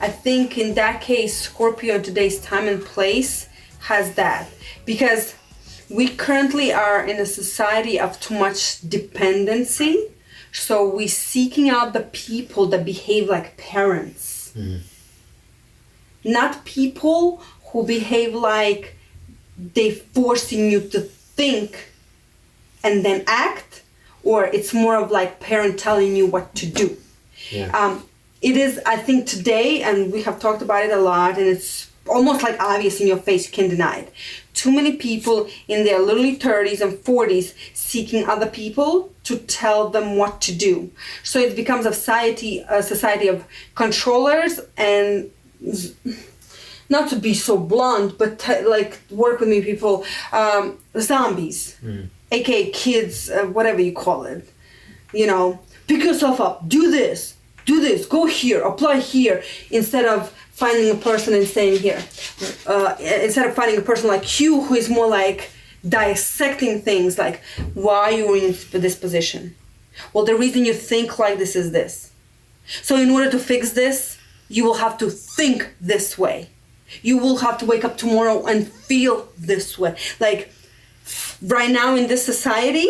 I think in that case, Scorpio in today's time and place has that. Because we currently are in a society of too much dependency. So we're seeking out the people that behave like parents. Not people who behave like they forcing you to think and then act, or it's more of like parent telling you what to do. It is, I think today, and we have talked about it a lot, and it's almost like obvious in your face, you can't deny it. Too many people in their literally 30s and 40s seeking other people to tell them what to do. So it becomes a society of controllers and, not to be so blunt, but like work with me people, zombies, aka kids, whatever you call it. You know, pick yourself up, do this, go here, apply here, instead of finding a person and staying here. Instead of finding a person like you who is more like dissecting things, like why you were in this position. Well, the reason you think like this is this. So in order to fix this, you will have to think this way. You will have to wake up tomorrow and feel this way. Like right now in this society,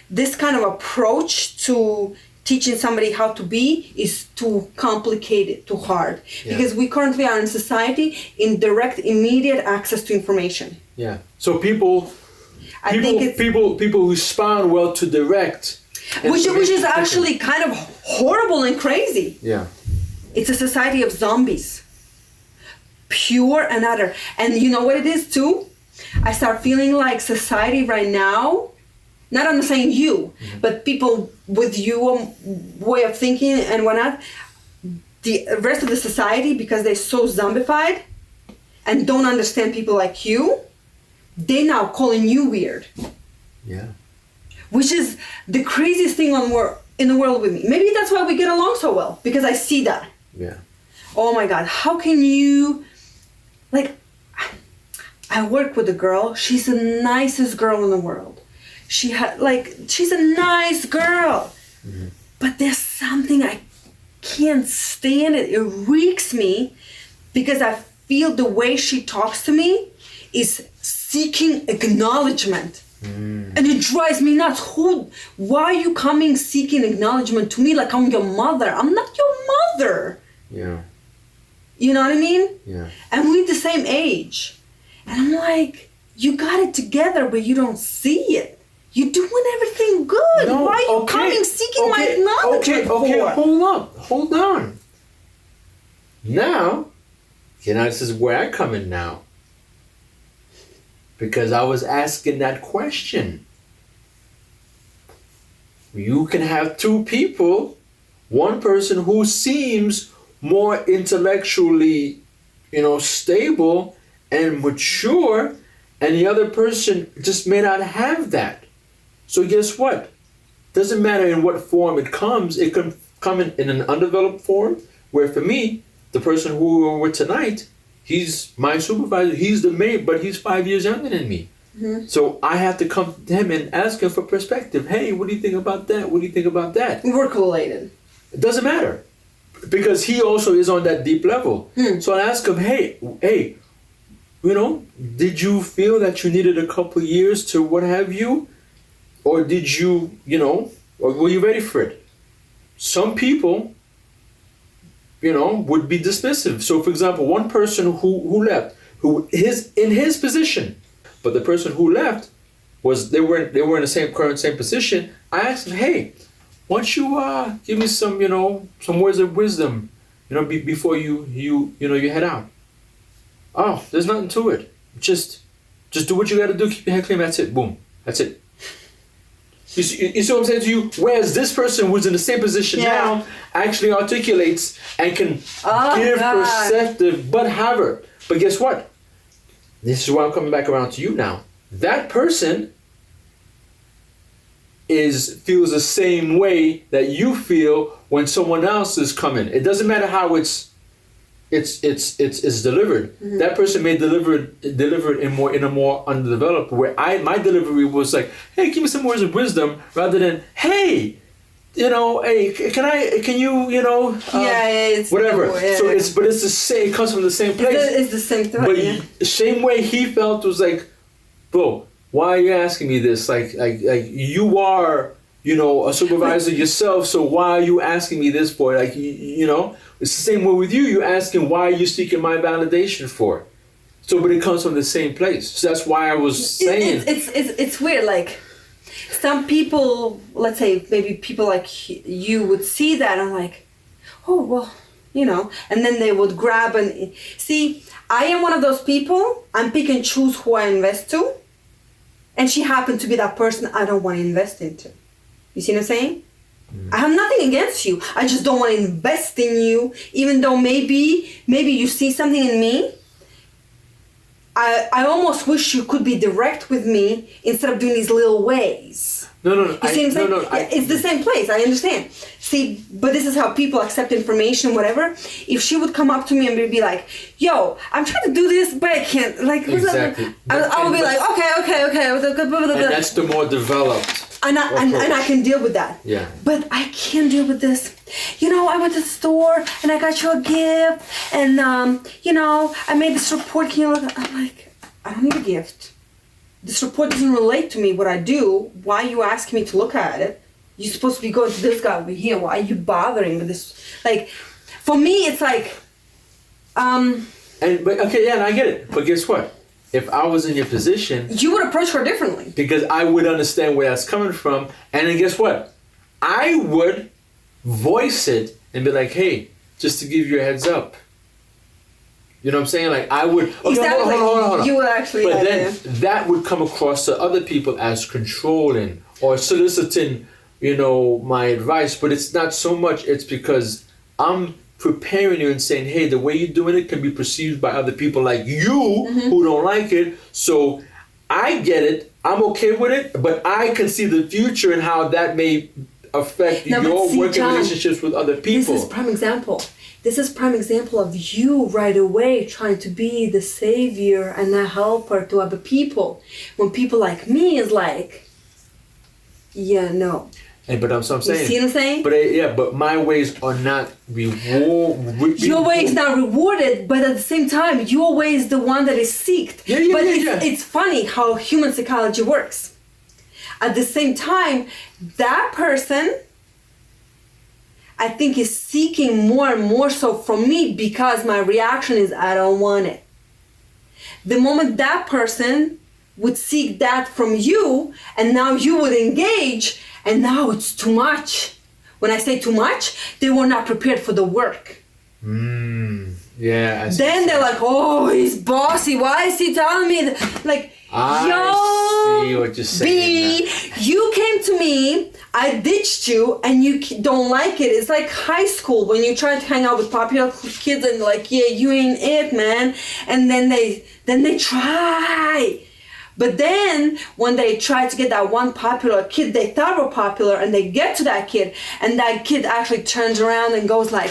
this kind of approach to teaching somebody how to be is too complicated, too hard. Because we currently are in society in direct, immediate access to information. So people respond well to direct. Which is actually kind of horrible and crazy. It's a society of zombies. Pure and utter. And you know what it is too? I start feeling like society right now, not I'm saying you, but people with your way of thinking and whatnot, the rest of the society, because they're so zombified and don't understand people like you, they now calling you weird. Which is the craziest thing in the world with me. Maybe that's why we get along so well, because I see that. Oh my God, how can you, like, I work with a girl, she's the nicest girl in the world. She's a nice girl. But there's something I can't stand it. It reeks me because I feel the way she talks to me is seeking acknowledgement. And it drives me nuts. Why are you coming seeking acknowledgement to me like I'm your mother? I'm not your mother. You know what I mean? And we're the same age. And I'm like, you got it together, but you don't see it. You're doing everything good. Why are you coming seeking my acknowledgement for? Hold on. Now, this is where I come in now. Because I was asking that question. You can have two people, one person who seems more intellectually, stable and mature, and the other person just may not have that. So guess what? Doesn't matter in what form it comes. It can come in an undeveloped form, where for me, the person who we're with tonight, he's my supervisor, he's the mate, but he's 5 years younger than me. So I have to come to him and ask him for perspective. Hey, what do you think about that? What do you think about that? We're correlated. It doesn't matter. Because he also is on that deep level. So I ask him, hey, did you feel that you needed a couple years to what have you? Or did you, or were you ready for it? Some people, would be dismissive. So for example, one person who left, who is in his position, but the person who left they were in the same position. I asked him, hey, why don't you give me some, some words of wisdom, before you head out. Oh, there's nothing to it. Just do what you got to do. Keep your head clean. That's it. Boom. That's it. You see what I'm saying to you? Whereas this person who's in the same position now actually articulates and can give perspective, but have her. But guess what? This is why I'm coming back around to you now. That person feels the same way that you feel when someone else is coming. It doesn't matter how it's delivered. That person may deliver it in a more underdeveloped, where my delivery was like, hey, give me some words of wisdom, rather than, hey, you know, hey, can you, you know, it's whatever. Yeah, so it's the same. It comes from the same place. It's the same thing. But same way he felt was like, bro, why are you asking me this? Like you are, you know, a supervisor yourself. So why are you asking me this for? Like, you know, it's the same way with you. You're asking why are you seeking my validation for? So, but it comes from the same place. So that's why I was saying it's weird. Like some people, let's say maybe people like you would see that and like, oh well, you know, and then they would grab and see. I am one of those people. I'm pick and choose who I invest to, and she happened to be that person I don't want to invest into. You see what I'm saying? I have nothing against you. I just don't want to invest in you, even though maybe you see something in me. I almost wish you could be direct with me instead of doing these little ways. No. You see what I'm saying? It's the same place. I understand. See, but this is how people accept information, whatever. If she would come up to me and be like, "Yo, I'm trying to do this, but I can't." Like, exactly. I will be like, "Okay." And that's the more developed. And I can deal with that. Yeah. But I can't deal with this. You know, I went to the store and I got you a gift, and you know, I made this report. Can you look? I'm like, I don't need a gift. This report doesn't relate to me. What I do. Why are you asking me to look at it? You're supposed to be going to this guy over here. Why are you bothering with this? Like, for me, it's like, But okay, yeah, and I get it. But guess what? If I was in your position, you would approach her differently. Because I would understand where that's coming from. And then guess what? I would voice it and be like, hey, just to give you a heads up. You know what I'm saying? Like I would. Okay, exactly. Hold on. You would actually. But then that would come across to other people as controlling or soliciting, you know, my advice. But it's not so much. It's because I'm preparing you and saying, hey, the way you're doing it can be perceived by other people like you who don't like it. So I get it. I'm okay with it. But I can see the future and how that may affect your working relationships with other people. This is prime example. This is prime example of you right away trying to be the savior and a helper to other people. When people like me is like, yeah, no. But that's what I'm saying. You see what I'm saying? But but my ways are not rewarded. Your way is not rewarded, but at the same time, your way is the one that is seeked. It's funny how human psychology works. At the same time, that person, I think, is seeking more and more so from me because my reaction is I don't want it. The moment that person would seek that from you, and now you would engage, and now it's too much. When I say too much, they were not prepared for the work. Yeah. Then they're like, oh, he's bossy. Why is he telling me that? Like, I see what you're saying. B, you came to me, I ditched you, and you don't like it. It's like high school when you try to hang out with popular kids and like, yeah, you ain't it, man. And then they try. But then when they try to get that one popular kid they thought were popular, and they get to that kid, and that kid actually turns around and goes like,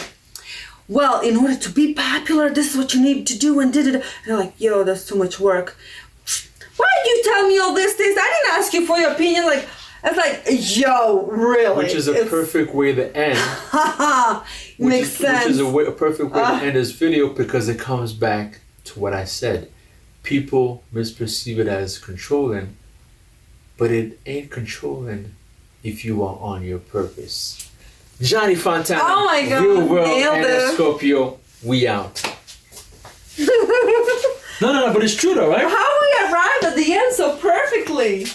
well, in order to be popular, this is what you need to do, and did it. And they're like, yo, that's too much work. Why did you tell me all these things? I didn't ask you for your opinion. Like, it's like, yo, really? Which is a perfect way to end. Makes sense. Which is a perfect way to end this video, because it comes back to what I said. People misperceive it as controlling, but it ain't controlling if you are on your purpose. Johnny Fontana. Oh my God. Real World and Scorpio. We out. No, but it's true though, right? How we arrived at the end so perfectly.